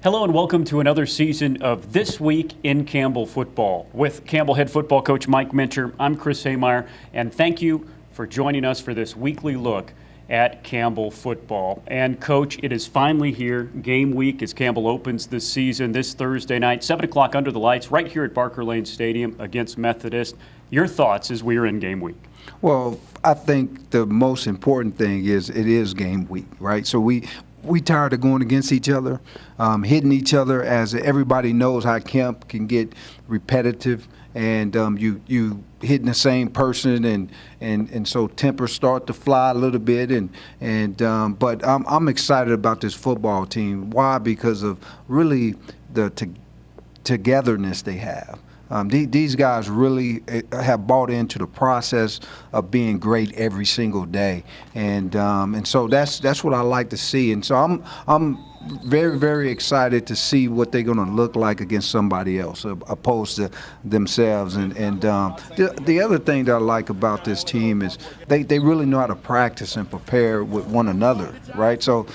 Hello and welcome to another season of This Week in Campbell Football. With Campbell head football coach Mike Mincher, I'm Chris Haymeyer, and thank you for joining us for this weekly look at Campbell football. And Coach, it is finally here, game week, as Campbell opens this season this Thursday night, 7 o'clock under the lights, right here at Barker Lane Stadium against Methodist. Your thoughts as we are in game week? Well, I think the most important thing is it is game week, right? So we tired of going against each other, hitting each other, as everybody knows how camp can get repetitive, and you hitting the same person, and so tempers start to fly a little bit, but I'm excited about this football team. Why? Because of really the togetherness they have. These guys really have bought into the process of being great every single day, and so that's what I like to see. And so I'm very, very excited to see what they're going to look like against somebody else opposed to themselves. And the other thing that I like about this team is they really know how to practice and prepare with one another, right? So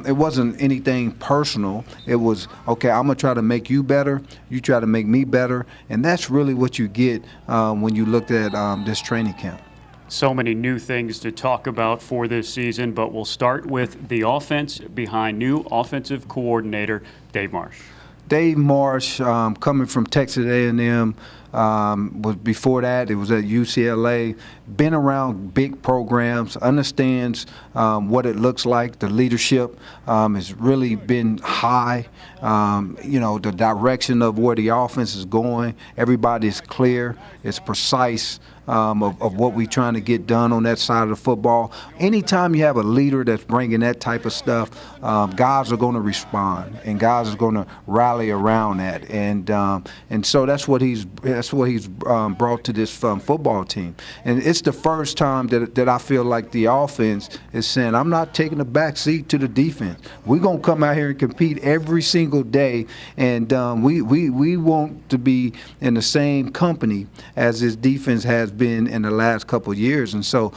it wasn't anything personal. It was, okay, I'm going to try to make you better, you try to make me better, and that's really what you get when you looked at this training camp. So many new things to talk about for this season, but we'll start with the offense behind new offensive coordinator Dave Marsh. Dave Marsh, coming from Texas A&M, was before that it was at UCLA. Been around big programs, understands what it looks like. The leadership has really been high. The direction of where the offense is going. Everybody's clear. It's precise. Of what we're trying to get done on that side of the football. Anytime you have a leader that's bringing that type of stuff, guys are going to respond, and guys are going to rally around that, and so that's what he's brought to this football team. And it's the first time that I feel like the offense is saying, I'm not taking a back seat to the defense. We're going to come out here and compete every single day, and we want to be in the same company as this defense has been in the last couple of years. And so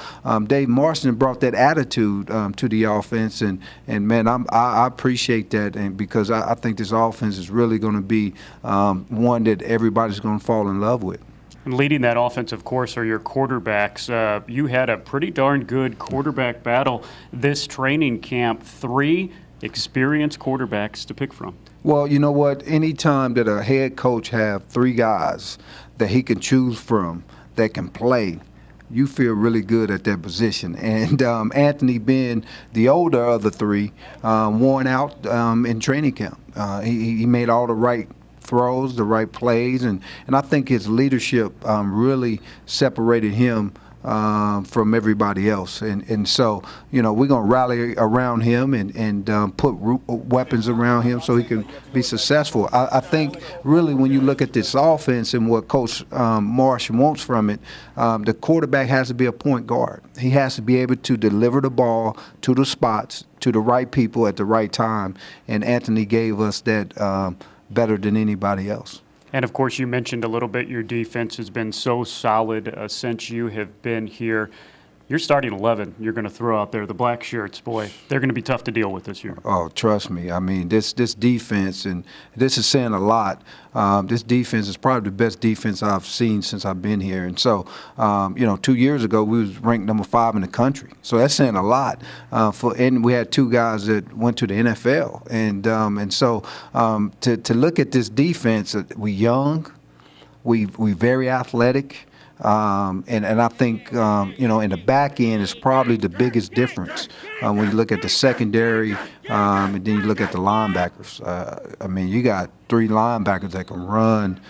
Dave Marston brought that attitude to the offense, and man, I appreciate that, and because I think this offense is really going to be one that everybody's going to fall in love with. And leading that offense, of course, are your quarterbacks. You had a pretty darn good quarterback battle this training camp. 3 experienced quarterbacks to pick from. Well, you know what? Anytime that a head coach have 3 guys that he can choose from that can play, you feel really good at that position. And Anthony, being the older of the 3, worn out in training camp. He made all the right throws, the right plays, and I think his leadership really separated him from everybody else, and so we're going to rally around him and put weapons around him so he can be successful. I think really when you look at this offense and what Coach Marsh wants from it, the quarterback has to be a point guard. He has to be able to deliver the ball to the spots, to the right people at the right time, and Anthony gave us that better than anybody else. And, of course, you mentioned a little bit your defense has been so solid since you have been here. Your starting 11 you're going to throw out there, the black shirts, boy, they're going to be tough to deal with this year. Oh, trust me. I mean, this defense, and this is saying a lot, this defense is probably the best defense I've seen since I've been here. And so, 2 years ago, we was ranked number 5 in the country. So that's saying a lot. And we had 2 guys that went to the NFL. And so to look at this defense, we young, we very athletic. And I think, in the back end is probably the biggest difference when you look at the secondary and then you look at the linebackers. You got 3 linebackers that can run.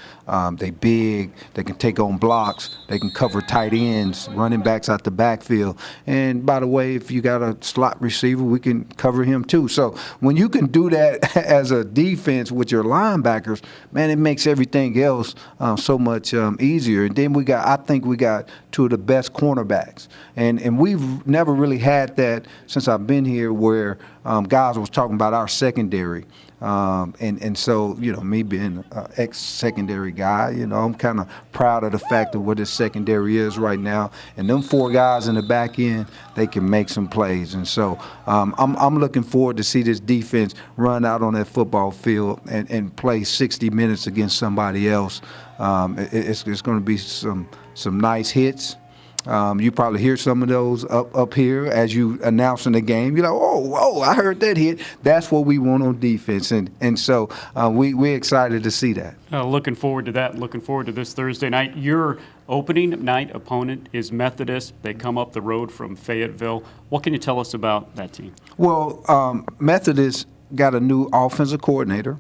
They big. They can take on blocks. They can cover tight ends, running backs out the backfield. And by the way, if you got a slot receiver, we can cover him too. So when you can do that as a defense with your linebackers, man, it makes everything else so much easier. And then I think we got 2 of the best cornerbacks. And we've never really had that since I've been here, where guys was talking about our secondary. And so, you know, me being an ex-secondary guy, you know, I'm kind of proud of the fact of what this secondary is right now. And them 4 guys in the back end, they can make some plays. And so I'm looking forward to see this defense run out on that football field and play 60 minutes against somebody else. It's going to be some nice hits. You probably hear some of those up here as you announcing the game. You're like, oh, I heard that hit. That's what we want on defense, and so we're excited to see that. Looking forward to that. Looking forward to this Thursday night. Your opening night opponent is Methodist. They come up the road from Fayetteville. What can you tell us about that team? Well, Methodist got a new offensive coordinator,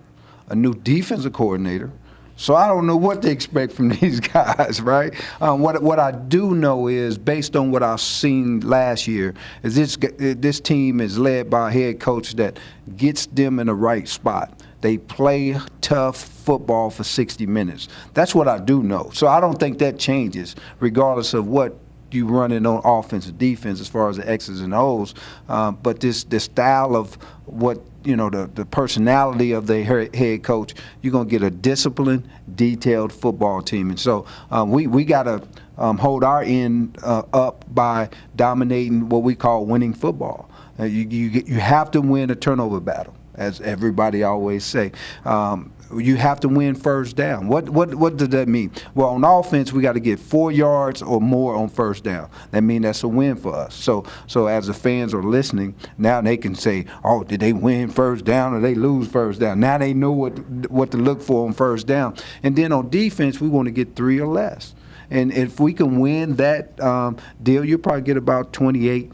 a new defensive coordinator. So I don't know what to expect from these guys, right? What I do know is, based on what I've seen last year, is this team is led by a head coach that gets them in the right spot. They play tough football for 60 minutes. That's what I do know. So I don't think that changes, regardless of what you running on offense or defense as far as the X's and O's. But this style of what, you know, the personality of the head coach, you're going to get a disciplined, detailed football team. And so we got to hold our end up by dominating what we call winning football. You have to win a turnover battle, as everybody always say. You have to win first down. What does that mean? Well, on offense, we got to get 4 yards or more on first down. That means that's a win for us. So as the fans are listening, now they can say, oh, did they win first down or they lose first down? Now they know what to look for on first down. And then on defense, we want to get 3 or less. And if we can win that deal, you'll probably get about 28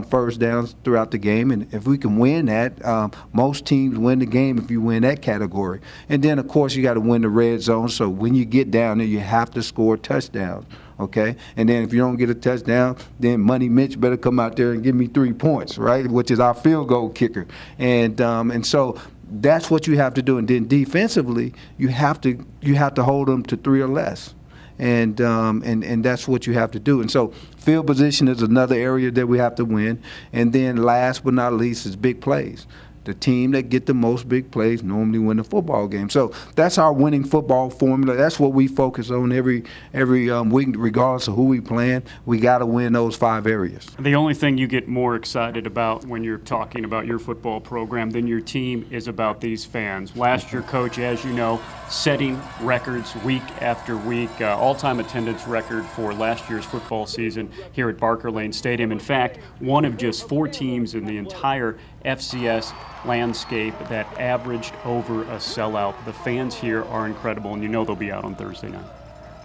first downs throughout the game. And if we can win that, most teams win the game if you win that category. And then, of course, you got to win the red zone. So when you get down there, you have to score touchdowns. Okay? And then if you don't get a touchdown, then Money Mitch better come out there and give me 3 points, right, which is our field goal kicker. And so that's what you have to do. And then defensively, you have to hold them to 3 or less. And that's what you have to do. And so field position is another area that we have to win. And then last but not least is big plays. The team that get the most big plays normally win the football game. So that's our winning football formula. That's what we focus on every week, regardless of who we playing. We got to win those 5 areas. The only thing you get more excited about when you're talking about your football program than your team is about these fans. Last year, Coach, as you know, setting records week after week, all-time attendance record for last year's football season here at Barker Lane Stadium. In fact, one of just 4 teams in the entire FCS landscape that averaged over a sellout. The fans here are incredible, and you know they'll be out on Thursday night.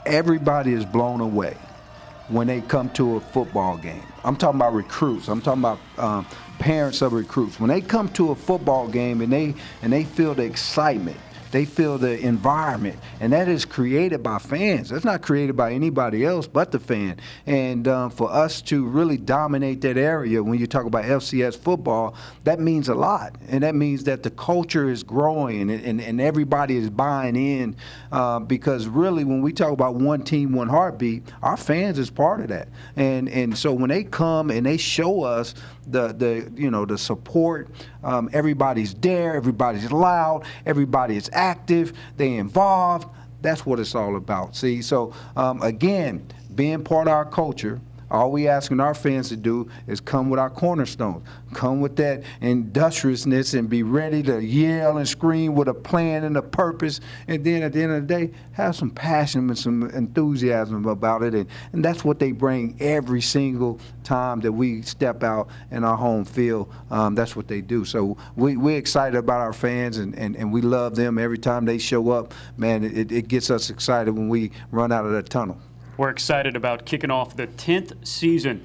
Everybody is blown away when they come to a football game. I'm talking about recruits. I'm talking about parents of recruits. When they come to a football game and they feel the excitement, they feel the environment, and that is created by fans. That's not created by anybody else but the fan. And for us to really dominate that area, when you talk about FCS football, that means a lot. And that means that the culture is growing and everybody is buying in because really when we talk about one team, one heartbeat, our fans is part of that. And so when they come and they show us the support, everybody's there, everybody's loud, everybody is active, they involved. That's what it's all about. See, so again, being part of our culture, all we asking our fans to do is come with our cornerstones, come with that industriousness and be ready to yell and scream with a plan and a purpose. And then at the end of the day, have some passion and some enthusiasm about it. And that's what they bring every single time that we step out in our home field. That's what they do. So we're excited about our fans and we love them every time they show up. Man, it gets us excited when we run out of the tunnel. We're excited about kicking off the 10th season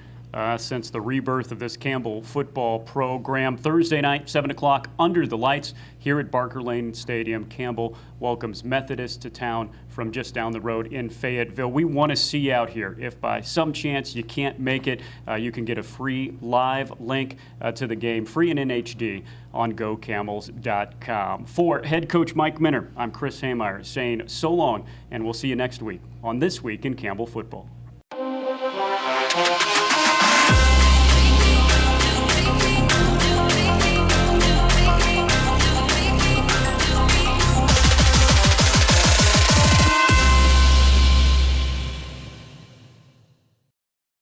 since the rebirth of this Campbell football program. Thursday night, 7 o'clock, under the lights here at Barker Lane Stadium. Campbell welcomes Methodist to town from just down the road in Fayetteville. We want to see you out here. If by some chance you can't make it, you can get a free live link to the game, free and in HD, on GoCamels.com. For head coach Mike Minter, I'm Chris Haymeyer saying so long, and we'll see you next week on This Week in Campbell Football.